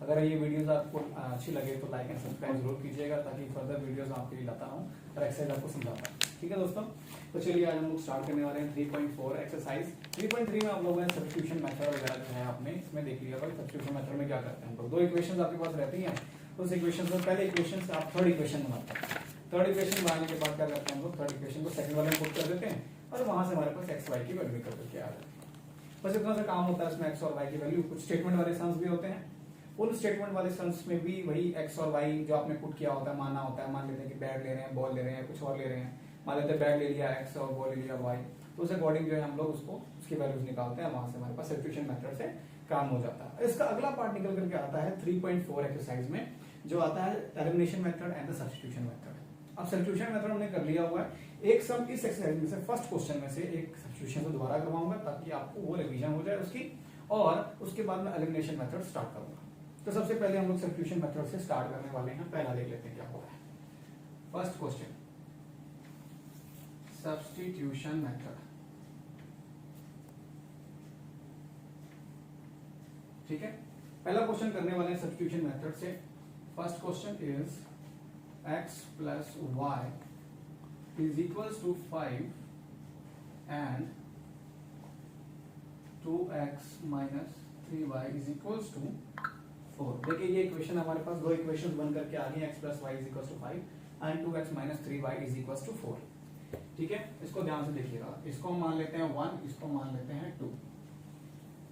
अगर ये वीडियोस आपको अच्छी लगे तो लाइक एंड सब्सक्राइब जरूर कीजिएगा, ताकि फर्दर वीडियोस आपके लिए लाता रहूं और एक्सरसाइज आपको समझाता हूं। ठीक है दोस्तों, तो चलिए आज हम लोग स्टार्ट करने वाले हैं 3.4 एक्सरसाइज। 3.3 में आप लोगों ने सब्स्टिट्यूशन मेथड वगैरह जो है आपने इसमें देख लिया होगा। सब्स्टिट्यूशन मेथड में क्या करते हैं हम लोग, दो इक्वेशंस आपके पास रहती हैं, उस इक्वेशन में पहले इक्वेशन से आप थर्ड इक्वेशन बनाते हैं। थर्ड इक्वेशन बनाने के बाद क्या करते हैं हम लोग, थर्ड इक्वेशन को सेकंड वाले में पुट कर देते हैं और वहां से हमारे पास एक्स वाई की वैल्यू निकल के आ जाती है। बस इतना सा काम होता है इसमें, एक्स और वाई की वैल्यू। कुछ स्टेटमेंट वाले सम्स भी होते हैं, उन स्टेटमेंट वाले सम्स में भी वही एक्स और वाई जो आपने पुट किया होता है मानना होता है। मान लेते हैं कि बैट ले रहे हैं, बॉल ले रहे हैं, कुछ और ले रहे हैं। मान लेते हैं बैट ले लिया एक्स और बॉल ले लिया वाई, तो उस अकॉर्डिंग जो है हम लोग उसको उसकी वैल्यूज निकालते हैं, वहां से हमारे पास सब्स्टिट्यूशन मेथड से काम हो जाता है। इसका अगला पार्ट निकल करके आता है 3.4 एक्सरसाइज में, जो आता है elimination method and the substitution method. अब सब्स्टिट्यूशन मेथड हमने कर लिया हुआ है। एक सम इस एक्सरसाइज में से फर्स्ट क्वेश्चन में से एक सब्स्टिट्यूशन को दोबारा करवाऊंगा, ताकि आपको वो रिवीजन हो जाए उसकी, और उसके बाद में एलिमिनेशन मेथड स्टार्ट करूंगा। तो सबसे पहले हम लोग सब्स्टिट्यूशन मेथड से स्टार्ट करने वाले हैं। पहला देख लेते हैं क्या हो रहा है। First question, substitution method. ठीक है, पहला क्वेश्चन करने वाले हैं सब्स्टिट्यूशन मेथड से। First question is x plus y is equals to 5 and 2x minus 3y is equals to 4। देखिए ये इक्वेशन हमारे पास दो इक्वेशंस बन करके आ गई, x plus y is equals to 5 and 2x minus 3y is equals to 4। ठीक है, इसको ध्यान से देखिएगा। इसको हम मान लेते हैं 1, इसको मान लेते हैं 2।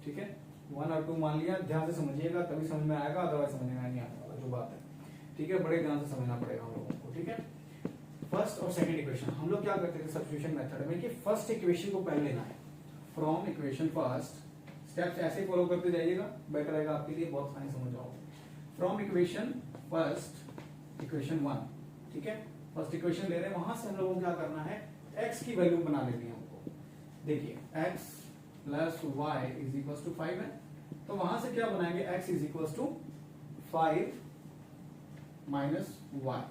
ठीक है, 1 और 2 मान लिया। ध्यान से समझिएगा तभी समझ में आएगा, अदरवाइज समझ में नहीं आने वाला जो बात है। ठीक है, बड़े ध्यान से समझना पड़ेगा हम लोगों को। ठीक है, फर्स्ट और सेकंड इक्वेशन हम लोग क्या करते थे सब्स्टिट्यूशन मेथड में कि फर्स्ट इक्वेशन को पहले लेना है। फ्रॉम इक्वेशन फर्स्ट, स्टेप्स ऐसे फॉलो करते जाइएगा, बेटर रहेगा आपके लिए, बहुत आसानी समझ जाओगे। From equation first, equation 1। ठीक है, फर्स्ट इक्वेशन ले रहे हैं, वहां से हम लोगों को क्या करना है, x की वैल्यू बना लेनी है हमको। देखिए x plus y is equal to 5 है, तो वहां से क्या बनाएंगे, x is equal to 5 minus y.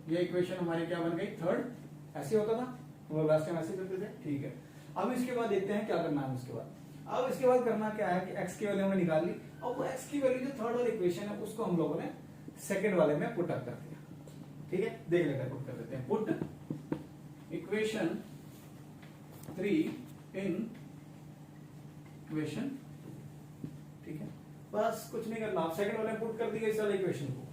ये इक्वेशन हमारी क्या बन गई, थर्ड। ऐसे होता था हम लोग लास्ट टाइम ऐसे करते थे। ठीक है, अब इसके बाद देखते हैं क्या करना है उसके बाद। अब इसके बाद करना क्या है कि x की वैल्यू हमने निकाल ली, और वो x की वैल्यू जो थर्ड वाली इक्वेशन है उसको हम लोगों ने सेकंड वाले में पुट अप कर दिया। ठीक है, देख लेते हैं, पुट कर देते हैं। Put equation 3 in equation. ठीक है, बस कुछ नहीं करना, आप सेकंड वाले में पुट कर दिया इस वाले इक्वेशन को।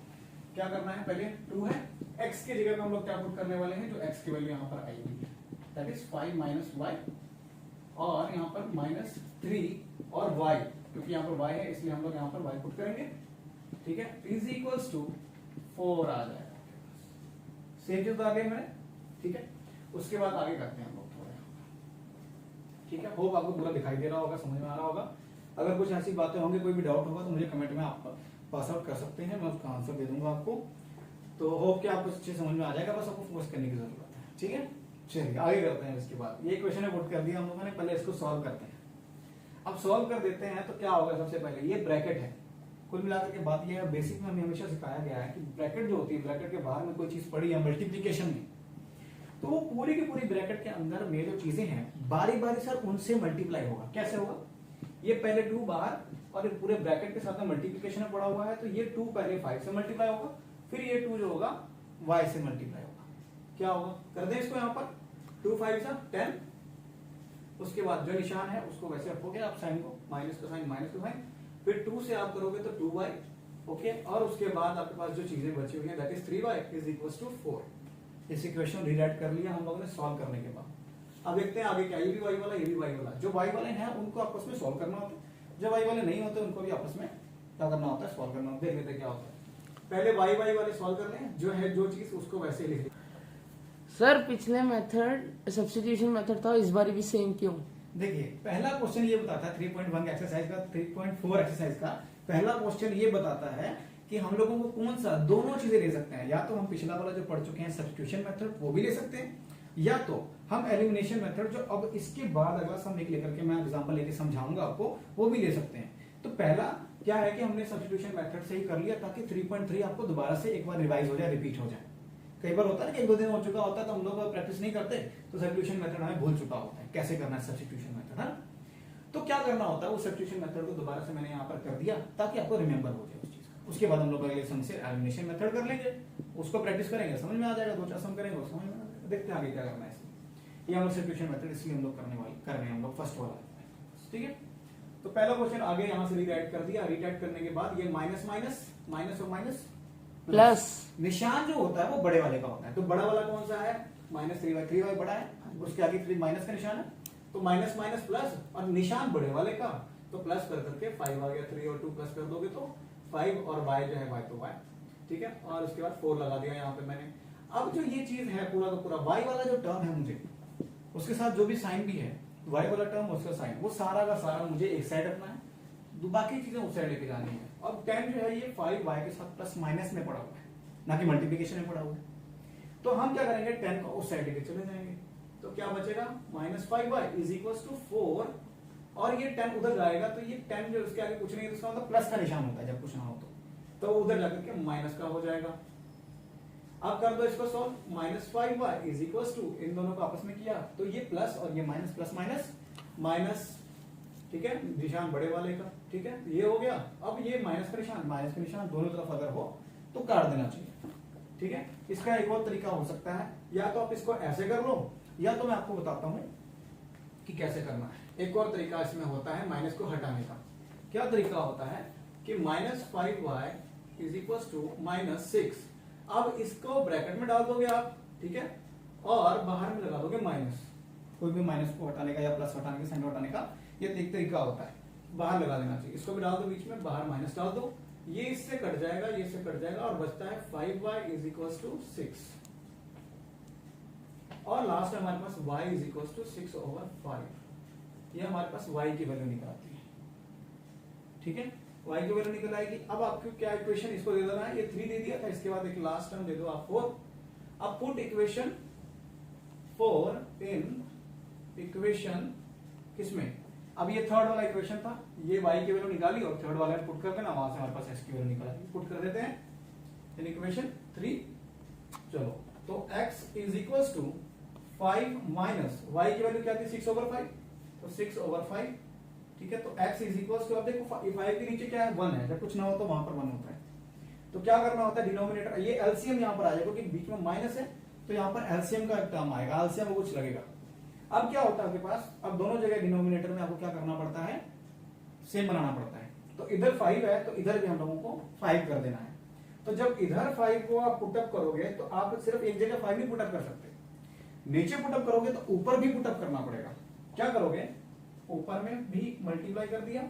क्या करना है, पहले 2 है, x की जगह पे हम लोग क्या पुट करने वाले हैं, जो x की वैल्यू यहाँ पर आई हुई है, दैट इज 5 माइनस वाई, और यहाँ पर माइनस 3 और y, क्योंकि यहाँ पर y है इसलिए हम लोग यहाँ पर y पुट करेंगे। ठीक है, इज इक्वल्स टू 4 आ जाएगा। सेम चीज आ गई मैंने। ठीक है, उसके बाद आगे करते हैं हम लोग थोड़ा। ठीक है, होप आपको पूरा दिखाई दे रहा होगा, समझ में आ रहा होगा। अगर कुछ ऐसी बातें होंगी, कोई भी डाउट होगा तो मुझे कमेंट में आप पास आउट कर सकते हैं, मैं उसका आंसर दे दूंगा आपको। तो होप कि आपको अच्छे समझ में आ जाएगा, बस आपको फोकस करने की जरूरत है। ठीक है, चलिए आगे करते हैं। इसके बाद ये क्वेश्चन है पुट कर दिया हम लोगों ने, पहले इसको सॉल्व करते हैं। अब सॉल्व कर देते हैं तो क्या होगा, सबसे पहले ये ब्रैकेट है। कुल मिलाकर के बात ये है, बेसिक में हमें हमेशा सिखाया गया है कि ब्रैकेट जो होती है, ब्रैकेट के बाहर में कोई चीज पड़ी है मल्टीप्लीकेशन में, तो वो पूरी की पूरी ब्रैकेट के अंदर में जो चीजें हैं बारी बारी सर उनसे मल्टीप्लाई होगा। कैसे होगा, ये पहले 2 बाहर और ये पूरे ब्रैकेट के साथ में मल्टीप्लिकेशन में पड़ा हुआ है, तो ये 2 पहले 5 से मल्टीप्लाई होगा, फिर ये 2 जो होगा y से मल्टीप्लाई होगा। क्या होगा, कर दें इसको यहाँ पर 2 5 10। उसके बाद जो निशान है उसको वैसे रखोगे आप, साइन को, माइनस का साइन, माइनस का साइन, फिर 2 से आप करोगे तो 2y। ओके, और उसके बाद आपके पास जो चीजें बची हुई है that is 3y is equal to 4। इस इक्वेशन रीराइट कर लिया हम लोगों ने सॉल्व करने के बाद। अब देखते हैं आगे क्या, ये भी y वाला, ये भी y वाला। जो y वाले हैं उनको आपस में सॉल्व करना होता है, जो y वाले नहीं होते उनको भी आपस में क्या करना होता है, सॉल्व करना होता है। देख लेते क्या होता है, पहले y वाले सॉल्व कर लें, जो है जो चीज उसको वैसे ही लिख लें। सर पिछले मेथड सब्स्टिट्यूशन मेथड था, इस बार भी सेम क्यों? देखिए पहला क्वेश्चन ये बताता है 3.1 एक्सरसाइज का, 3.4 एक्सरसाइज का पहला क्वेश्चन ये बताता है कि हम लोगों को कौन सा दोनों चीजें ले सकते हैं। या तो हम पिछला वाला जो पढ़ चुके हैं सब्स्टिट्यूशन मेथड वो भी ले सकते हैं, या तो हम एलिमिनेशन मेथड जो अब इसके बाद अगला सम लेकर के मैं एग्जांपल लेके समझाऊंगा आपको, वो भी ले सकते हैं। तो पहला क्या है कि हमने सब्स्टिट्यूशन मेथड से ही कर लिया ताकि 3.3 आपको दोबारा से एक बार रिवाइज हो जाए, रिपीट हो जाए। कई बार होता है कि 1-2 दिन हो चुका होता है तो हम लोग प्रैक्टिस नहीं करते, तो सब्स्टिट्यूशन मेथड हमें भूल चुका होता है कैसे करना है सब्स्टिट्यूशन मेथड, है। तो क्या करना होता है, वो सब्स्टिट्यूशन मेथड को दोबारा से मैंने यहाँ पर कर दिया ताकि आपको रिमेंबर हो जाए। उसके बाद हम लोग अगले सम से एलिमिनेशन मेथड कर लेंगे, उसको प्रैक्टिस करेंगे, समझ में आ जाएगा, 2-4 सम करेंगे समझ में आ जाएगा। देखते हैं आगे क्या करना है इसमें। ये हम लोग सब्स्टिट्यूशन मेथड इसलिए हम लोग कर रहे हैं हम लोग फर्स्ट वाला, ठीक है। तो पहला क्वेश्चन आगे यहाँ से रीराइट कर दिया, रीराइट करने के बाद ये माइनस माइनस माइनस और माइनस प्लस, निशान जो होता है वो बड़े वाले का होता है। तो बड़ा वाला कौन सा है, -3/3y बड़ा है, उसके आगे 3 माइनस का निशान है, तो माइनस माइनस प्लस और निशान बड़े वाले का, तो प्लस कर करके 5 आ गया, 3 और 2 प्लस कर दोगे तो 5 और y जो है y तो y, ठीक है। और उसके बाद 4 लगा दिया यहाँ पे मैंने। अब जो ये चीज है पूरा का पूरा y वाला जो टर्म है मुझे उसके साथ जो भी साइन भी है, y वाला टर्म उसका साइन, वो सारा का सारा मुझे एक साइड रखना है, बाकी चीजें उस साइड लेके जानी है। अब 10 जो है ये 5y के साथ प्लस माइनस में पड़ा हुआ है, ना कि मल्टीप्लिकेशन में पड़ा हुआ है। तो हम क्या करेंगे, 10 को उस साइड लेके चले जाएंगे, तो क्या बचेगा -5y इज इक्वल्स टू 4, और ये 10 उधर जाएगा, तो ये 10 जो उसके आगे कुछ नहीं है, उसका मतलब प्लस का निशान होता है जब कुछ ना हो तो उधर जाकर के माइनस का हो जाएगा। अब कर दो इसको solve, -5y is equals to, इन दोनों को आपस में किया तो ये प्लस और ये माइनस, प्लस माइनस माइनस, ठीक है, निशान बड़े वाले का, ठीक है, ये हो गया। अब ये माइनस का निशान दोनों तरफ अगर हो तो काट देना चाहिए, ठीक है। इसका एक और तरीका हो सकता है, या तो आप इसको ऐसे कर लो, या तो मैं आपको बताता हूं कि कैसे करना है। एक और तरीका इसमें होता है माइनस को हटाने का। क्या तरीका होता है कि -5y इज इक्वल टू -6, अब इसको ब्रैकेट में डाल दोगे आप, ठीक है, और बाहर में लगा दोगे माइनस, कोई भी माइनस को हटाने का या प्लस हटाने का, साइन हटाने का ये एक तरीका होता है, बाहर लगा देना चाहिए। इसको भी डाल दो बीच में, बाहर माइनस डाल दो, ये इससे कट जाएगा, ये इससे कट जाएगा, और बचता है 5y इज इक्वल टू 6, और लास्ट में हमारे पास y इज इक्वल टू 6/5, ये हमारे पास y की वैल्यू निकलती है, ठीक है, y की वैल्यू निकल आएगी। अब आपको क्या इक्वेशन इसको दे देना है, ये 3 दे दिया था, इसके बाद एक लास्ट टर्म दे दो आप 4। अब पुट इक्वेशन 4 इन इक्वेशन किसमें, अब ये थर्ड वाला इक्वेशन था, ये y की वैल्यू निकाली और थर्ड वाला पुट कर देना, वहां से हमारे पास x की वैल्यू निकल आएगी, पुट कर देते हैं इन इक्वेशन 3। चलो, तो x is equal to 5 minus y की वैल्यू क्या थी 6/5, तो 6/5, ठीक है। तो x इज इक्वल टू, अब देखो 5 के नीचे क्या है 1 है, जब कुछ ना हो तो वहां पर 1 होता है, तो क्या करना होता है डिनोमिनेटर, ये एलसीएम यहां पर आ जाएगा क्योंकि बीच में माइनस है, तो यहां पर एलसीएम का एक टर्म आएगा, एलसीएम में कुछ लगेगा। अब क्या होता है आपके पास, अब दोनों जगह डिनोमिनेटर में आपको क्या करना पड़ता है, सेम बनाना पड़ता है। तो इधर 5 है तो इधर भी हम लोगों को 5 कर देना है। तो जब इधर 5 को आप पुटअप करोगे तो आप सिर्फ एक जगह 5 नहीं पुटअप कर सकते, नीचे पुटअप करोगे तो ऊपर भी पुटअप करना पड़ेगा। क्या करोगे, ऊपर में भी मल्टीप्लाई कर दिया,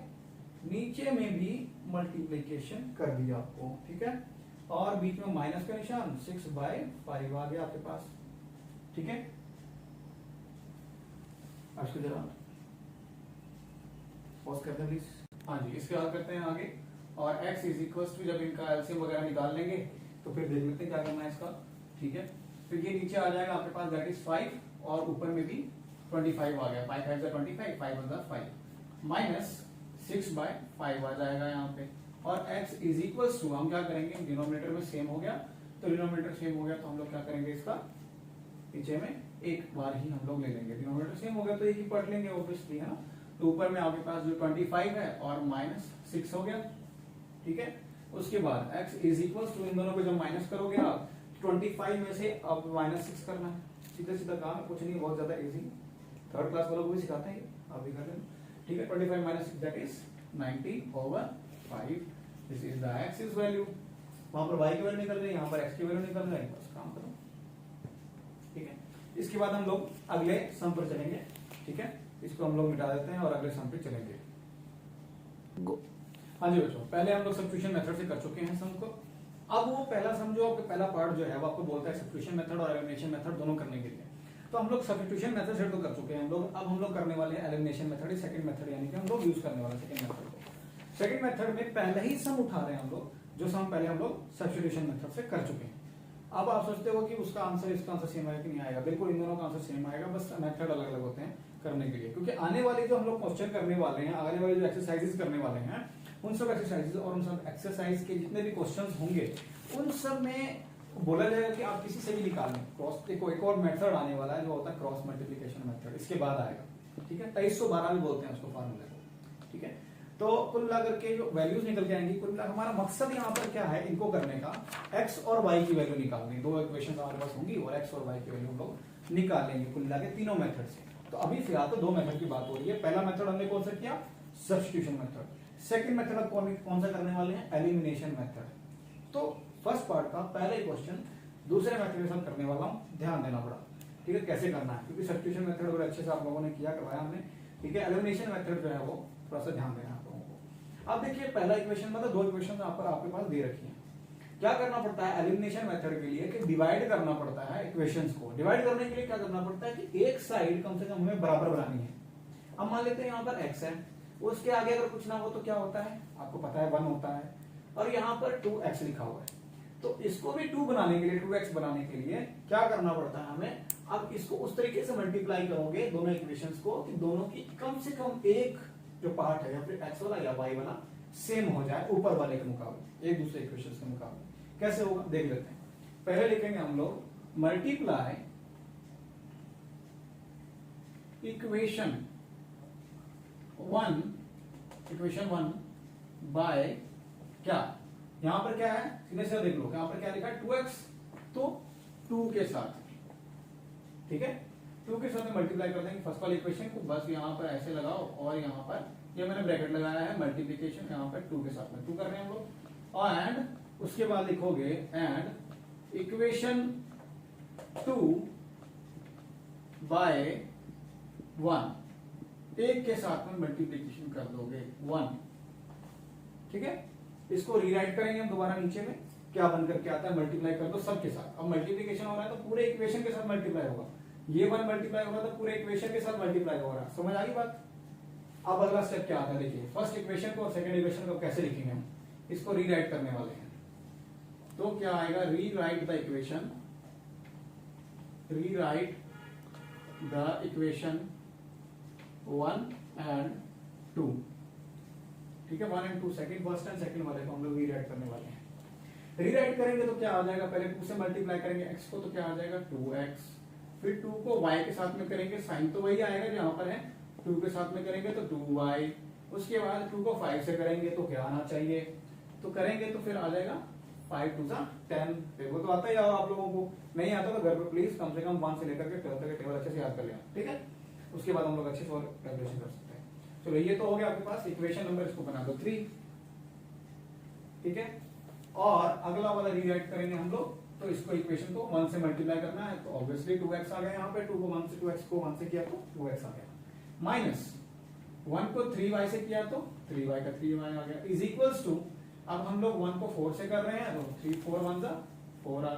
नीचे में भी मल्टीप्लीकेशन कर दिया आपको, ठीक है, और बीच में माइनस का निशान 6/5 आ गया आपके पास, ठीक है। इसको जरा पॉज कर दे प्लीज। हाँ जी, इसके बाद करते हैं आगे, और x इज इक्वल टू, जब इनका एलसीएम वगैरह निकाल लेंगे तो फिर देख लेते हैं क्या करना है इसका, ठीक है। फिर ये नीचे आ जाएगा आपके पास, दैट इज 5, और ऊपर में भी 25 आ गया, 5 5 जा 25, 5 1 जा 5, माइनस 6/5 आ जाएगा यहाँ पे, और x इज इक्वल टू, हम क्या करेंगे, डिनोमिनेटर में सेम हो गया, तो डिनोमिनेटर सेम हो गया तो हम लोग क्या करेंगे, इसका पीछे में एक बार ही हम लोग ले लेंगे, डिनोमिनेटर सेम हो गया तो एक ही पढ़ लेंगे ऑब्वियसली, है ना। तो ऊपर में आपके पास जो 25 है और -6 हो गया, ठीक है। उसके बाद x इज इक्वल टू, इन दोनों को जब माइनस करोगे आप 25 में से अब -6 करना है, सीधा सीधा काम है, कुछ नहीं, बहुत ज्यादा इजी, थर्ड क्लास वालों को भी सिखाते हैं, आप भी कर लेना, ठीक है। 25 - 6 that is 90/5, this is the x value, वहां पर y की वैल्यू निकल गई, यहाँ पर x की वैल्यू निकल गई, बस काम करो, ठीक है। इसके बाद हम लोग अगले सम पर चलेंगे, ठीक है, इसको हम लोग मिटा देते हैं और अगले सम पे चलेंगे। हाँ जी बच्चों, पहले हम लोग सब्स्टिट्यूशन मेथड से कर चुके हैं सम को। अब वो पहला सम जो आपका पहला पार्ट जो है वो आपको बोलता है सब्स्टिट्यूशन मेथड और एलिमिनेशन मेथड दोनों करने के लिए। तो हम लोग सब्स्टिट्यूशन मेथड से तो कर चुके हैं हम लोग, अब हम लोग करने वाले हैं एलिमिनेशन मेथड, सेकंड मेथड, यानी कि हम लोग यूज करने वाले सेकंड मेथड को। सेकंड मेथड में पहले ही सम उठा रहे हैं हम लोग, जो सम पहले हम लोग सब्स्टिट्यूशन मेथड से कर चुके हैं। अब आप सोचते हो कि उसका आंसर इसका आंसर सेम आएगा कि नहीं आएगा, बिल्कुल इन दोनों का आंसर सेम आएगा, बस मेथड अलग अलग होते हैं करने के लिए, क्योंकि आने वाले जो हम लोग क्वेश्चन करने वाले हैं, आने वाले जो एक्सरसाइजेस करने वाले हैं, उन सब एक्सरसाइजेस और उन सब एक्सरसाइज के जितने भी क्वेश्चंस होंगे उन सब में बोला जाएगा कि आप किसी से भी निकाल लें क्रॉस। एक और मेथड आने वाला है जो होता है क्रॉस मल्टीप्लिकेशन मेथड, इसके बाद आएगा, ठीक है। 2312 भी बोलते हैं उसको फॉर्मूले को, ठीक है। तो कुल मिलाकर के जो वैल्यूज निकल के आएंगी, कुल मिलाकर हमारा मकसद यहाँ पर क्या है, इनको करने का, x और y की वैल्यू निकालनी। दो इक्वेशन हमारे पास होंगी और x और y की वैल्यू हम लोग निकाल लेंगे कुल मिलाकर तीनों मेथड से। तो अभी फिलहाल तो दो मेथड की बात हो रही है। पहला मेथड हमने कौन सा किया, सब्स्टिट्यूशन मेथड। सेकंड मेथड अब कौन सा करने वाले हैं, एलिमिनेशन मेथड। तो फर्स्ट पार्ट का पहला क्वेश्चन दूसरे मेथड के साथ करने वाला हूं, ध्यान देना पड़ा, ठीक है, कैसे करना है, क्योंकि सब्स्टिट्यूशन मेथड बड़े अच्छे से आप लोगों ने किया, करवाया हमने, ठीक है। एलिमिनेशन मेथड जो है वो थोड़ा सा ध्यान देना आप लोगों को। अब देखिए पहला इक्वेशन मतलब दो इक्वेशन आपके पास दे रखी है। क्या करना पड़ता है एलिमिनेशन मेथड के लिए कि डिवाइड करना पड़ता है इक्वेशंस को। डिवाइड करने के लिए क्या करना पड़ता है कि एक साइड कम से कम हमें बराबर बनानी है। अब मान लेते हैं यहाँ पर x है, उसके आगे अगर कुछ ना हो तो क्या होता है, आपको पता है 1 होता है, और यहाँ पर 2x लिखा हुआ है। तो इसको भी 2 बनाने के लिए, 2x बनाने के लिए क्या करना पड़ता है हमें, अब इसको उस तरीके से मल्टीप्लाई करोगे दोनों इक्वेशंस को कि दोनों की कम से कम एक जो पार्ट है या फिर x वाला या y वाला सेम हो जाए ऊपर वाले के मुकाबले, एक दूसरे इक्वेशन के मुकाबले। कैसे होगा देख लेते हैं। पहले लिखेंगे हम लोग मल्टीप्लाई इक्वेशन 1 बाय क्या, यहां पर क्या है, सीधे से देख लो, यहां पर क्या लिखा है 2x, तो 2 के साथ, ठीक है, 2 के साथ में मल्टीप्लाई कर देंगे फर्स्ट वाले इक्वेशन को, बस यहां पर ऐसे लगाओ और यहां पर ये मैंने ब्रैकेट लगाया है मल्टीप्लिकेशन, यहां पर 2 के साथ में 2 कर रहे हैं हम लोग, और एंड उसके बाद लिखोगे एंड इक्वेशन 2 बाय 1, एक के साथ में मल्टीप्लिकेशन कर दोगे 1, ठीक है। इसको रीराइट करेंगे हम दोबारा नीचे में, क्या बन करके आता है, मल्टीप्लाई कर दो सबके साथ। अब मल्टीप्लिकेशन हो रहा है तो पूरे इक्वेशन के साथ मल्टीप्लाई होगा, ये 1 मल्टीप्लाई होगा तो पूरे इक्वेशन के साथ मल्टीप्लाई हो रहा है, समझ आ गई बात। अब अगला स्टेप क्या आता है, देखिए फर्स्ट इक्वेशन को और सेकंड इक्वेशन को कैसे लिखेंगे हम, इसको रीराइट करने वाले हैं। तो क्या आएगा, रीराइट द इक्वेशन 1 and 2, ठीक है, 1 and 2 second, first and second वाले को हम लोग रीराइट करने वाले हैं। रीराइट करेंगे तो क्या आ जाएगा, पहले 2 से मल्टीप्लाई करेंगे x को तो क्या आ जाएगा 2x, फिर 2 को y के साथ में करेंगे, साइन तो वही आएगा जो यहाँ पर है, 2 के साथ में करेंगे तो 2y, उसके बाद 2 को 5 से करेंगे तो क्या आना चाहिए, तो करेंगे तो फिर आ जाएगा 5 2 10। टेबल तो आता ही आओ आप लोगों को, नहीं आता तो घर पे प्लीज कम से कम 1 से लेकर के 12 तक टेबल अच्छे से याद कर लेना, ठीक है, उसके बाद हम लोग अच्छे से और कैलकुलेशन कर सकते हैं। चलो ये तो हो गया आपके पास इक्वेशन नंबर, इसको बना दो 3, ठीक है। और अगला वाला रीराइट करेंगे हम लोग, तो इसको इक्वेशन को 1 से मल्टीप्लाई करना है, तो ऑब्वियसली 2x आ गया यहाँ पे, 2 को 1 से 2x को 1 से किया तो 2x आ गया, माइनस 1 को 3y से किया तो 3y का 3y आ गया, इज इक्वल्स टू, अब हम लोग 1 को 4 से कर रहे हैं तो 3 4 1 4 आ,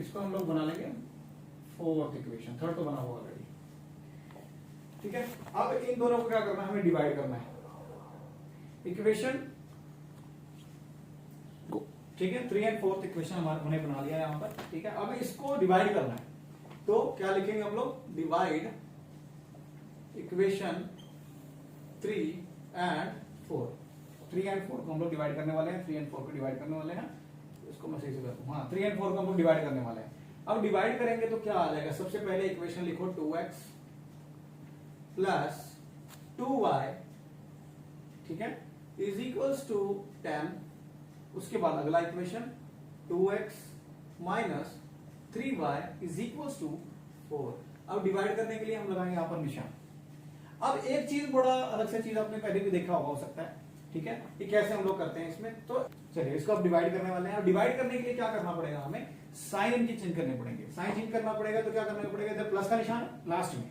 इसको हम लोग बना लेंगे फोर्थ इक्वेशन, थर्ड तो बना हुआ ऑलरेडी, ठीक है। अब इन दोनों को क्या करना है, हमें डिवाइड करना है इक्वेशन, ठीक है, 3 and 4th इक्वेशन हमने बना लिया यहाँ पर, ठीक है। अब इसको डिवाइड करना है तो क्या लिखेंगे हम लोग, डिवाइड इक्वेशन 3 and 4, 3 and 4 को हम लोग डिवाइड करने वाले हैं, 3 and 4 को डिवाइड करने वाले हैं, इसको मैं सही से करता हूं, हाँ 3 and 4 को हम लोग डिवाइड करने वाले हैं। अब डिवाइड करेंगे तो क्या आ जाएगा, सबसे पहले इक्वेशन लिखो 2x प्लस 2y, ठीक है, इज इक्वल्स टू 10, उसके बाद अगला equation 2x minus 3y is equals to 4। अब डिवाइड करने के लिए हम लगाएंगे यहाँ पर निशान। अब एक चीज बड़ा अलग से चीज आपने पहले भी देखा होगा हो सकता है, ठीक है, ये कैसे हम लोग करते हैं इसमें, तो चलिए इसको अब डिवाइड करने वाले हैं। अब डिवाइड करने के लिए क्या करना पड़ेगा, हमें साइन इनकी चेंज करने पड़ेंगे, साइन चेंज करना पड़ेगा तो क्या करना पड़ेगा, इधर प्लस का निशान है लास्ट में,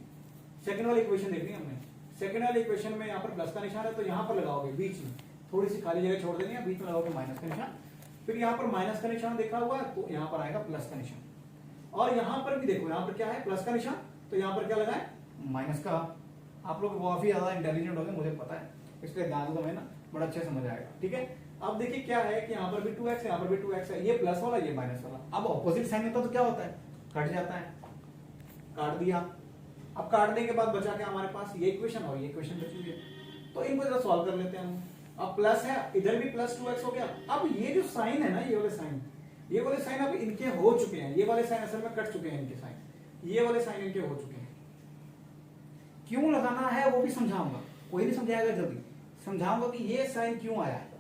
सेकंड वाली इक्वेशन देखनी है हमने, सेकंड वाली इक्वेशन में यहाँ पर प्लस का निशान है तो यहाँ पर लगाओगे बीच में, थोड़ी सी खाली जगह छोड़ देनी है, बीच में लगाओगे माइनस का निशान, फिर यहाँ पर माइनस का निशान देखा हुआ है तो यहाँ पर आएगा प्लस का निशान, और यहाँ पर भी देखो यहाँ पर क्या है प्लस का निशान, तो यहाँ पर क्या लगाए माइनस का। आप लोग काफी ज्यादा इंटेलिजेंट हो गए मुझे पता है, इसलिए ध्यान दो, ना बड़ा अच्छे समझ आएगा, ठीक है। अब देखिए क्या है कि यहाँ पर भी 2x है, यहाँ पर भी 2x है, ये प्लस वाला ये माइनस वाला, अब ऑपोजिट साइन होता तो क्या होता है, कट जाता है, काट दिया। अब काटने के बाद बचा क्या हमारे पास, ये इक्वेशन और ये इक्वेशन बची है, तो इनको जरा सॉल्व कर लेते हैं हम। अब प्लस है, इधर भी प्लस 2x हो गया। अब ये जो साइन है ना, ये वाले साइन अब इनके हो चुके हैं, ये वाले साइन असल में कट चुके हैं इनके साइन, ये वाले साइन इनके हो चुके हैं। क्यों लगाना है वो भी समझाऊंगा, कोई नहीं समझाएगा जल्दी, समझाऊंगा कि ये साइन क्यों आया है,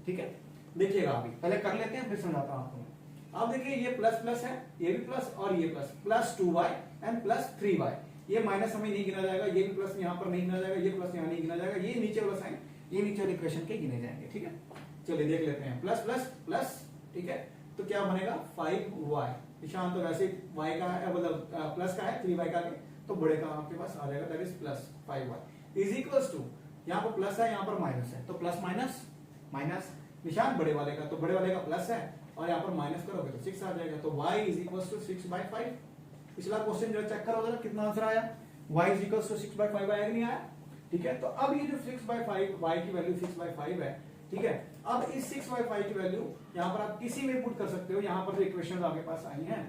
ठीक है। देखिएगा अभी पहले कर लेते हैं फिर समझाता हूं आपको। अब देखिए ये प्लस प्लस है, ये भी प्लस और ये plus, plus 2y and plus 3y। ये माइनस हमें नहीं गिना जाएगा, ये भी प्लस यहाँ पर नहीं गिना जाएगा, ये प्लस यहाँ नहीं गिना जाएगा, ये नीचे वाला साइन ये नीचे वाले इक्वेशन के गिने जाएंगे, ठीक है। चलिए देख लेते हैं, प्लस प्लस प्लस, ठीक है। तो क्या बनेगा 5y, निशान तो वैसे y का है, मतलब प्लस का है, 3y का है, तो बड़े का आपके पास आ जाएगा, that is plus 5y is equals to, यहाँ पर प्लस है यहाँ पर माइनस है, तो प्लस माइनस माइनस, निशान बड़े वाले का, तो बड़े वाले का प्लस है और यहाँ पर माइनस करोगे तो 6 आ जाएगा, तो y इज इक्वल्स टू 6/5। पिछला क्वेश्चन जो चेक करो जरा कितना आंसर आया, y इज इक्वल्स टू 6/5 आया कि नहीं आया, ठीक है। तो अब ये जो 6/5 y की वैल्यू 6/5 है, ठीक है। अब इस 6/5 की वैल्यू यहाँ पर आप किसी में पुट कर सकते हो, यहाँ पर जो इक्वेशन आपके पास आई हैं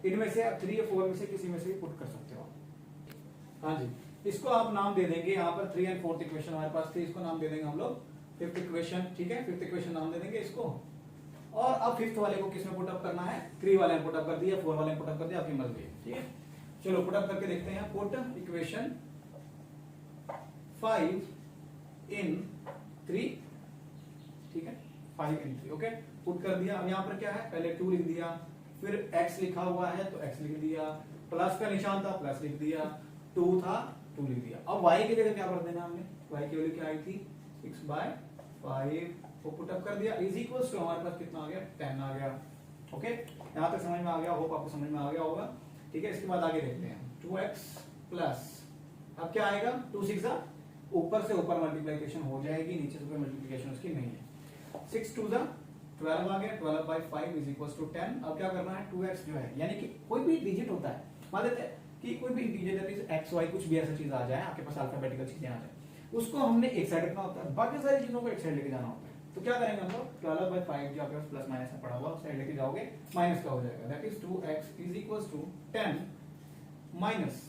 इनमें से आप 3 या 4 में से किसी में से भी पुट कर सकते हो। हाँ जी, इसको आप नाम दे देंगे, यहाँ पर 3 एंड 4th इक्वेशन हमारे पास थी, इसको नाम दे देंगे हम लोग 5th इक्वेशन, ठीक है। 5th इक्वेशन नाम दे देंगे इसको। और अब 5th वाले को किसमें पुट अप करना है, 3 वाले में पुट अप कर दिया, 4 वाले में पुट अप कर दिया, आपकी मर्जी है, ठीक है। चलो पुट अप करके देखते हैं, पुट इक्वेशन 5 in 3, ठीक है, 5 in 3, ओके। पुट कर दिया। अब यहाँ पर क्या है, पहले 2 लिख दिया, फिर x लिखा हुआ है तो x लिख दिया, प्लस का निशान था प्लस लिख दिया, 2 था 2 लिख दिया। अब y की जगह क्या भर देना हमने, y की वैल्यू क्या आई थी 6/5 को पुट अप कर दिया, इज इक्वल्स टू हमारे पास कितना आ गया 10 आ गया, ओके। यहाँ तक समझ में आ गया, होप आपको समझ में आ गया होगा, ठीक है। इसके बाद आगे देखते हैं 2x प्लस, अब क्या आएगा 2 6 ऊपर से ऊपर मल्टीप्लिकेशन हो जाएगी, नीचे से कोई मल्टीप्लिकेशन उसकी नहीं है। 6 2 12 आ गया, 12/5 इज इक्वल्स टू 10। अब क्या करना है 2x जो है, यानी कि कोई भी डिजिट होता है, मान लेते हैं कि कोई भी integer that is x y कुछ भी ऐसा चीज आ जाए, आपके पास अल्फाबेटिकल चीजें आ जाए, उसको हमने एक साइड रखना होता है, बाकी सारी चीजों को एक साइड लेके जाना होता है। तो क्या करेंगे हम लोग 12/5 जो आपके पास प्लस माइनस में पड़ा हुआ उस साइड लेके जाओगे, माइनस का हो जाएगा, that is 2x is equals to 10 minus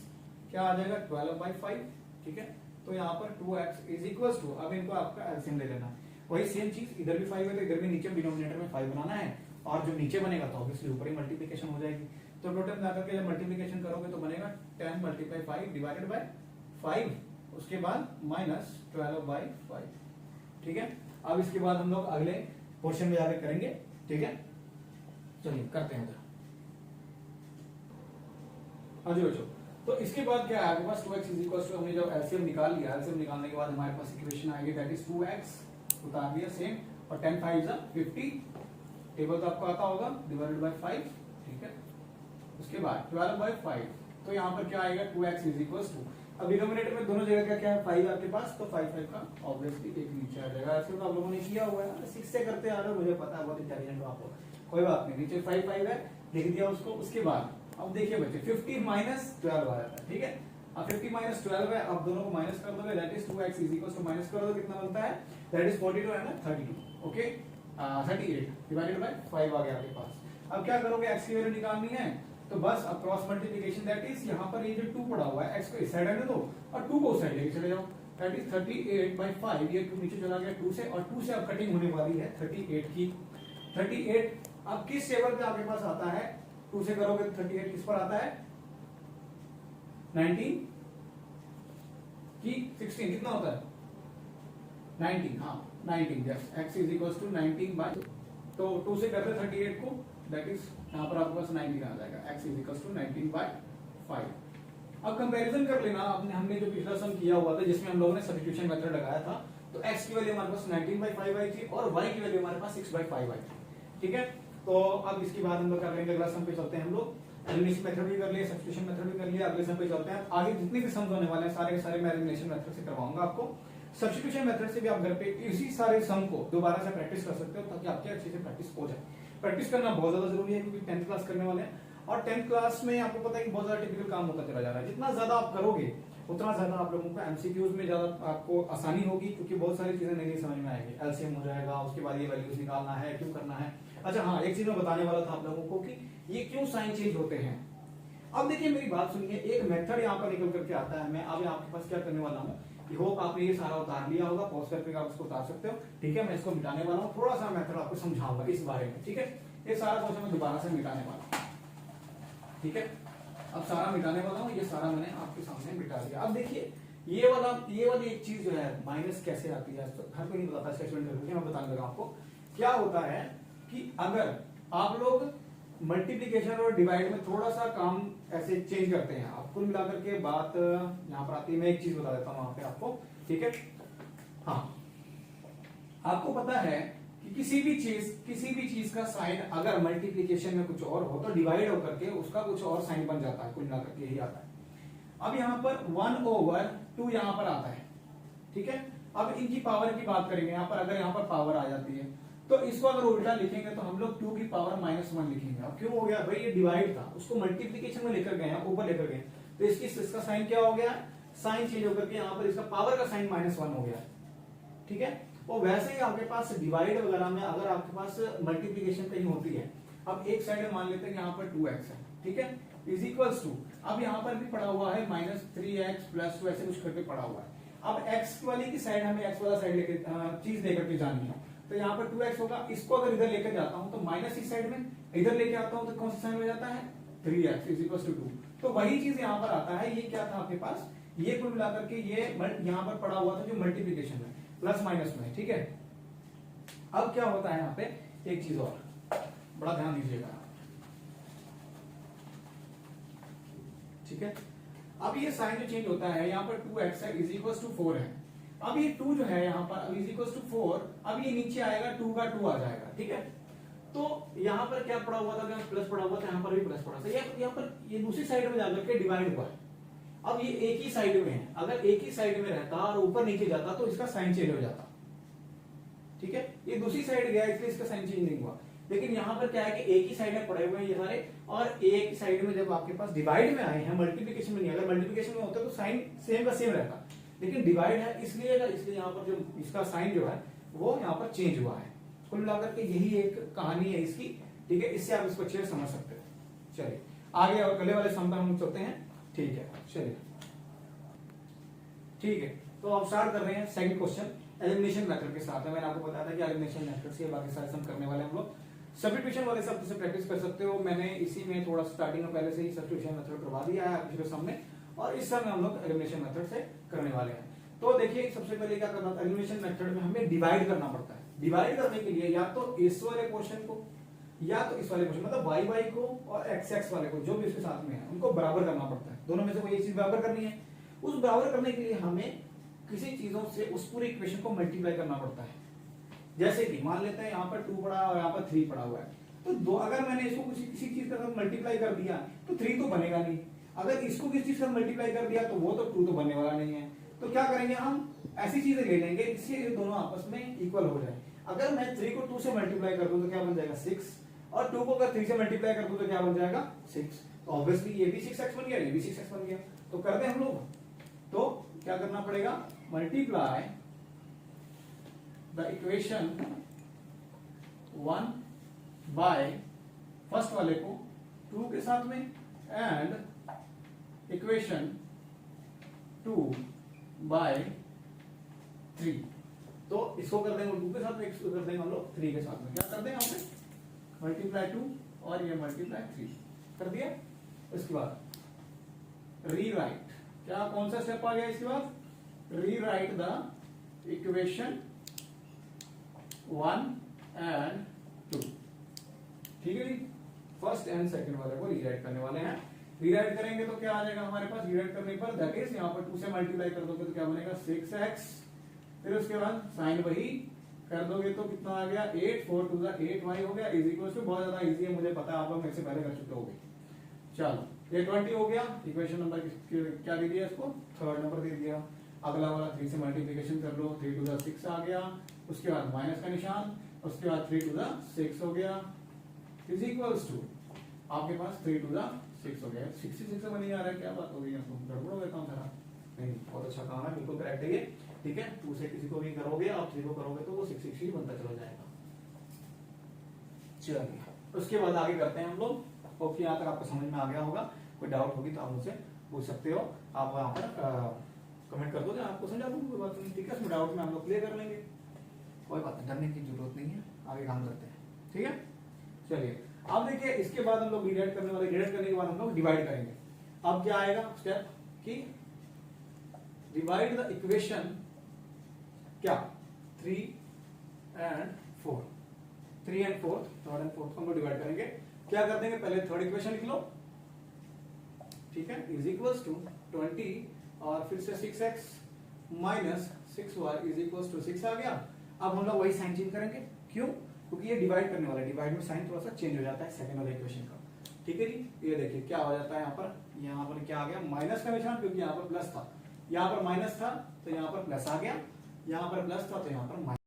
क्या आ जाएगा 12/5, ठीक है। तो यहाँ पर 2x इज इक्वल्स टू, अब इनको आपका एलसीएम ले लेना, वही सेम चीज, इधर भी 5 है तो इधर भी नीचे डिनोमिनेटर में 5 बनाना है, और जो नीचे बनेगा तो ऑब्वियसली ऊपर ही मल्टीप्लिकेशन हो जाएगी। तो टोटल मिलाकर के जब मल्टीप्लिकेशन करोगे तो बनेगा 10 × 5 डिवाइडेड बाय 5, उसके बाद माइनस 12/5, ठीक है। अब इसके बाद हम लोग अगले पोर्शन में जाकर करेंगे, ठीक है। चलिए करते हैं जरा, हाँ जी बच्चों। तो इसके बाद क्या है आपके पास 2x इज इक्वल टू, हमने जब एलसीएम निकाल लिया, एलसीएम निकालने के बाद हमारे पास इक्वेशन आएगी दैट इज 2x, उतार दिया सेम, और 10 5 50, टेबल तो आपको आता होगा, डिवाइडेड बाय 5, ठीक है। उसके बाद 12/5, तो यहाँ पर क्या आएगा 2x इज इक्वल टू, अब डिनोमिनेटर में दोनों जगह का क्या है 5 आपके पास, तो 5 का ऑब्वियसली एक नीचे आ जाएगा। ऐसे तो आप लोगों ने किया हुआ है, 6 से करते आ रहे हो, मुझे पता है बहुत इंटेलिजेंट हो आप लोग, कोई बात नहीं, नीचे 5 है, लिख दिया उसको। उसके बाद अब देखिए बच्चे 50 माइनस 12 आ जाता है, ठीक है। अब 50 माइनस 12 है, अब दोनों को माइनस कर दोगे, that is 2x is equal to, minus कर दो कितना बनता है, दैट इज 42 है ना 32, ओके, 38 डिवाइडेड बाय 5 आ गया आपके पास। अब क्या करोगे, x की वैल्यू निकालनी है, तो बस अब क्रॉस मल्टीप्लिकेशन, दैट इज यहाँ पर ये जो 2 पड़ा हुआ है x को इस साइड आने दो और 2 को उस साइड लेके चले जाओ, दैट इज 38/5, ये 2 नीचे चला गया 2 से, और 2 से अब कटिंग होने वाली है 38 की। 38 अब किस टेबल पे आपके पास आता है, 2 से करोगे तो 38 किस पर आता है 19 की 16, कितना होता है 19, हाँ 19, yes, x is equal to 19 by, तो 2 से करते 38 को, दैट इज यहाँ पर आपके पास 19 आ जाएगा, x इज इक्वल टू 19/5। अब कंपैरिजन कर लेना, हमने जो पिछला सम किया हुआ था जिसमें हम लोगों ने सब्स्टिट्यूशन मेथड लगाया था, तो x की वैल्यू हमारे पास 19/5 आई थी और y की वैल्यू हमारे पास 6/5 आई थी, ठीक है। तो अब इसके बाद हम लोग क्या करेंगे, अगला सम पे चलते हैं हम लोग, एलिमिनेशन मेथड भी कर लिया, सब्स्टिट्यूशन मेथड भी कर लिया, अगले सम पे चलते हैं। आगे जितने भी सम्स होने वाले हैं सारे के सारे मैं एलिमिनेशन मेथड से करवाऊंगा आपको, सब्स्टिट्यूशन मेथड से भी आप घर पे इसी सारे सम को दोबारा से प्रैक्टिस कर सकते हो, ताकि आपकी अच्छे से प्रैक्टिस हो जाए। प्रैक्टिस करना बहुत ज्यादा जरूरी है, क्योंकि 10th क्लास करने वाले हैं, और 10th क्लास में आपको पता है कि बहुत ज्यादा टिपिकल काम होता चला जा रहा है। जितना ज्यादा आप करोगे उतना ज्यादा आप लोगों को एमसीक्यूज में ज्यादा आपको आसानी होगी, क्योंकि बहुत सारी चीजें नहीं समझ में आएगी, एलसीएम हो जाएगा, उसके बाद ये वैल्यूज निकालना है, क्यों करना है। अच्छा हाँ, एक चीज मैं बताने वाला था आप लोगों को कि ये क्यों साइन चेंज होते हैं। अब देखिए मेरी बात सुनिए, एक मेथड यहाँ पर निकल करके आता है, मैं अब आपके पास क्या करने वाला हूँ, होप आपने ये सारा उतार लिया होगा, पॉज करके आप इसको उतार सकते हो, ठीक है। मैं इसको मिटाने वाला हूँ, थोड़ा सा मेथड आपको समझाऊंगा इस बारे में, ठीक है। ये सारा क्वेश्चन मैं दोबारा से मिटाने वाला हूँ, ठीक है। अब सारा मिटाने वाला हूँ, ये सारा मैंने आपके सामने मिटा दिया। अब देखिए ये वाली एक चीज जो है माइनस कैसे आती है, तो हर कोई नहीं बताता, स्टेटमेंट करके मैं बताने लगा आपको। क्या होता है कि अगर आप लोग मल्टीप्लिकेशन और डिवाइड में थोड़ा सा काम ऐसे चेंज करते हैं, आप कुल मिलाकर के बात यहाँ पर आती है। मैं एक चीज बता देता हूँ वहां पे आपको, ठीक है। हाँ, आपको पता है कि किसी भी चीज का साइन अगर मल्टीप्लिकेशन में कुछ और हो तो डिवाइड होकर के उसका कुछ और साइन बन जाता है, कुल मिलाकर के यही आता है। अब यहाँ पर 1/2 यहाँ पर आता है, ठीक है। अब इनकी पावर की बात करेंगे, यहाँ पर अगर यहाँ पर पावर आ जाती है तो इसको अगर उल्टा लिखेंगे तो हम लोग 2 की पावर -1 लिखेंगे। अब क्यों हो गया भाई, ये डिवाइड था, उसको मल्टीप्लिकेशन में लेकर गए, ऊपर लेकर गए, तो इसका साइन क्या हो गया, साइन चेंज होकर के यहाँ पर इसका पावर का साइन -1 हो गया, ठीक है। और वैसे ही आपके पास डिवाइड वगैरह में अगर आपके पास मल्टीप्लिकेशन कहीं होती है, अब एक साइड में मान लेते हैं यहाँ पर 2x है, ठीक है, इज इक्वल्स टू, अब यहाँ पर भी पड़ा हुआ है -3x + 2 ऐसे कुछ करके पड़ा हुआ है। अब x वाली की साइड हमें x वाला साइड लेके चीज लेकर के जानी है, तो यहाँ पर 2x होगा, इसको अगर इधर लेकर जाता हूं तो माइनस इस साइड में, इधर लेके आता हूं तो कौन सा साइन हो जाता है, 3x = 2। तो वही चीज यहाँ पर आता है। ये क्या था आपके पास, ये कुल मिलाकर के ये यहाँ पर पड़ा हुआ था जो मल्टीप्लिकेशन में प्लस माइनस में, ठीक है। अब क्या होता है यहाँ पे, एक चीज और बड़ा ध्यान दीजिएगा, ठीक है। अब ये साइन जो चेंज होता है, यहाँ पर 2x है = 4 है। अब ये 2 जो है यहाँ पर अब = 4, अब ये नीचे आएगा 2 का 2 आ जाएगा, ठीक है। तो यहाँ पर क्या पड़ा हुआ था, प्लस पड़ा हुआ था, यहाँ पर भी प्लस पड़ा था, यहाँ पर ये दूसरी साइड में जाकर के डिवाइड हुआ है। अब ये एक ही साइड में है, अगर एक ही साइड में रहता और ऊपर नीचे जाता तो इसका साइन चेंज हो जाता, ठीक है। ये दूसरी साइड गया इसलिए इसका साइन चेंज नहीं हुआ। लेकिन यहाँ पर क्या है कि एक ही साइड में पड़े हुए हैं ये सारे, और एक ही साइड में जब आपके पास डिवाइड में आए हैं, मल्टीप्लिकेशन में नहीं, अगर मल्टीप्लिकेशन में होता तो साइन सेम का सेम रहता, लेकिन डिवाइड है इसलिए यहाँ पर जो इसका साइन जो है वो यहाँ पर चेंज हुआ है। कुल मिलाकर के यही एक कहानी है इसकी, ठीक है। इससे आप इसको अच्छे से समझ सकते हो। चलिए आगे और अगले वाले सम पर हम चलते हैं, ठीक है। चलिए ठीक है, तो अब स्टार्ट कर रहे हैं सेकंड क्वेश्चन एलिमिनेशन मेथड के साथ। मैंने आपको बताया था कि एलिमिनेशन मेथड से बाकी सारे सम करने वाले हम लोग। सब्स्टिट्यूशन वाले सब से प्रैक्टिस कर सकते हो, मैंने इसी में थोड़ा स्टार्टिंग में पहले से ही सब्स्टिट्यूशन मेथड करवा दिया है पिछले सम में, और इस सम में हम लोग एलिमिनेशन मेथड से करने वाले हैं। तो देखिए सबसे पहले क्या करना था, एलिमिनेशन मेथड में हमें डिवाइड करना पड़ता है। डिवाइड करने के लिए या तो इस वाले पोर्शन को या तो इस वाले पोर्शन, मतलब y को और x वाले को, जो भी उसके साथ में है उनको बराबर करना पड़ता है। दोनों में से कोई एक चीज बराबर करनी है। उस बराबर करने के लिए हमें किसी चीजों से उस पूरी इक्वेशन को मल्टीप्लाई करना पड़ता है। जैसे कि मान लेते हैं यहाँ पर 2 पड़ा और यहाँ पर 3 पड़ा हुआ है, तो दो अगर मैंने इसको किसी चीज के साथ मल्टीप्लाई कर दिया तो 3 तो बनेगा नहीं। अगर इसको किसी चीज के साथ मल्टीप्लाई कर दिया तो वो तो 2 तो बनने वाला नहीं है। तो क्या करेंगे, हम ऐसी चीजें ले लेंगे जिससे दोनों आपस में इक्वल हो जाए। अगर मैं 3 को 2 से मल्टीप्लाई कर दूं तो क्या बन जाएगा 6, और 2 को अगर 3 से मल्टीप्लाई कर दूं तो क्या बन जाएगा 6। तो ऑब्वियसली ये भी 6x बन गया, ये भी 6x बन गया। तो कर दें हम लोग, तो क्या करना पड़ेगा, multiply the equation 1 by first वाले को 2 के साथ में एंड इक्वेशन 2 बाय 3। तो इसको कर देंगे 2 के साथ में, इसको कर देंगे हम लोग 3 के साथ में। क्या कर देंगे हमने मल्टीप्लाई 2 और ये मल्टीप्लाई 3 कर दिया। उसके बाद रीराइट, क्या कौन सा स्टेप आ गया इसके बाद, रीराइट द इक्वेशन 1 एंड 2, ठीक है जी। फर्स्ट एंड सेकंड वाले को रीराइट करने वाले हैं। रीराइट करेंगे तो क्या आ जाएगा हमारे पास, रीराइट करने पर दैट इज यहाँ पर 2 से मल्टीप्लाई कर दोगे तो क्या बनेगा 6x, फिर उसके बाद साइन वही कर दोगे तो कितना आ गया 8, 4 2 8y हो गया, इज इक्वल टू, बहुत ज्यादा इजी है मुझे पता है आप लोग मेरे से पहले कर चुके होंगे। चलो ये 20 हो गया, इक्वेशन नंबर क्या दे दिया इसको, थर्ड नंबर दे दिया। अगला वाला 3 से मल्टीप्लिकेशन कर लो, 3 2 6 आ गया, उसके बाद माइनस का निशान, उसके बाद 3 2 6 हो गया, इज इक्वल्स टू आपके पास 3 2 6 हो गया। 66 से बनी आ रहा है, क्या बात हो गई, गड़बड़ हो गया काम सारा। नहीं, बहुत अच्छा काम है, बिल्कुल करेक्ट है ये, ठीक है। 2 से किसी को भी करोगे, आप 3 को करोगे तो वो 66 ही बनता चला जाएगा। चलिए उसके बाद आगे करते हैं हम लोग। होप यहाँ तक आपको समझ में आ गया होगा। कोई डाउट होगी तो आप मुझसे पूछ सकते हो, आप वहां पर कमेंट कर दो, आपको समझा दूंगा, कोई बात नहीं, ठीक है। उसमें डाउट में हम लोग क्लियर कर लेंगे, कोई बात नहीं, डरने की जरूरत नहीं है, आगे काम करते हैं, ठीक है। चलिए अब देखिए इसके बाद हम लोग डिवाइड करने वाले, डिवाइड करने के बाद हम लोग डिवाइड करेंगे। अब क्या आएगा स्टेप कि डिवाइड द इक्वेशन क्या 3 and 4, 3 and 4, third and fourth को हम लोग डिवाइड करेंगे। क्या कर देंगे, पहले थर्ड इक्वेशन लिख लो, ठीक है, इज इक्वल्स टू 20 और फिर से 6x minus 6y is equals to 6 आ गया। अब हम लोग वही साइन चेंज करेंगे, क्यों, क्योंकि ये डिवाइड करने वाला है, डिवाइड में साइन थोड़ा सा चेंज हो जाता है सेकंड वाले इक्वेशन का, ठीक है जी। ये देखिए क्या हो जाता है, यहाँ पर क्या आ गया, माइनस का निशान, क्योंकि यहाँ पर प्लस था, यहाँ पर माइनस था तो यहाँ पर प्लस आ गया, यहाँ पर प्लस था तो यहाँ पर माइनस।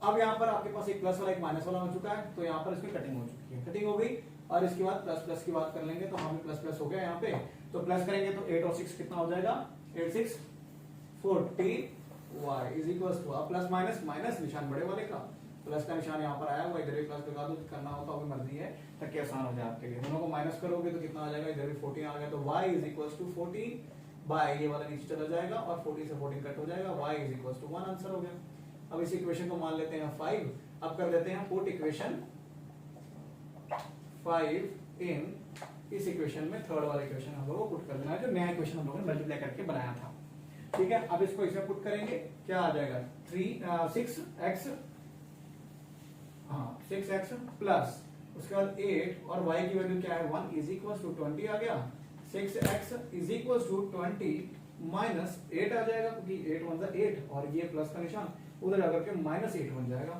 अब यहाँ पर आपके पास एक प्लस वाला एक माइनस वाला हो चुका है, तो यहाँ पर इसमें कटिंग हो चुकी है, कटिंग हो गई। और इसके बाद प्लस प्लस की बात कर लेंगे तो हमें प्लस प्लस हो गया यहाँ पे, तो प्लस करेंगे तो 8 और 6 कितना हो जाएगा, 8 6 40 y इज इक्वल टू, अब प्लस माइनस माइनस निशान बड़े वाले का, प्लस का निशान यहाँ पर आया हुआ, इधर भी प्लस लगा दो, करना होता है मर्जी है, ताकि आसान हो जाए आपके लिए। दोनों को माइनस करोगे तो कितना आ जाएगा, इधर भी 14 आ गया, तो y is equal to 14 by ये वाला नीचे चला जाएगा और 40 से 14 कट हो जाएगा, y is equal to 1 answer हो गया। अब इस इक्वेशन को मान लेते हैं 5, अब कर देते हैं पुट इक्वेशन 5 इन इस इक्वेशन में, थर्ड वाला इक्वेशन हम लोगों को पुट कर देना है, जो नया इक्वेशन हम लोगों ने मल्टीप्लाई करके बनाया था, ठीक है। अब इसको इसमें पुट करेंगे, क्या आ जाएगा 6x प्लस उसके बाद 8 और y की वैल्यू क्या है 1 इज इक्वल टू 20 आ गया, 6x is equal to 20 minus 8 आ जाएगा, क्योंकि 8 1 8 और ये प्लस का निशान उधर जाकर के माइनस 8 बन जाएगा।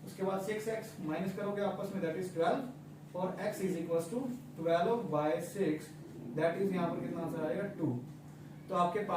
उसके बाद 6x माइनस करोगे आपस में, दैट इज 12 और x is equal to 12 by 6, that is यहाँ पर कितना आंसर आएगा 2। तो आपके पास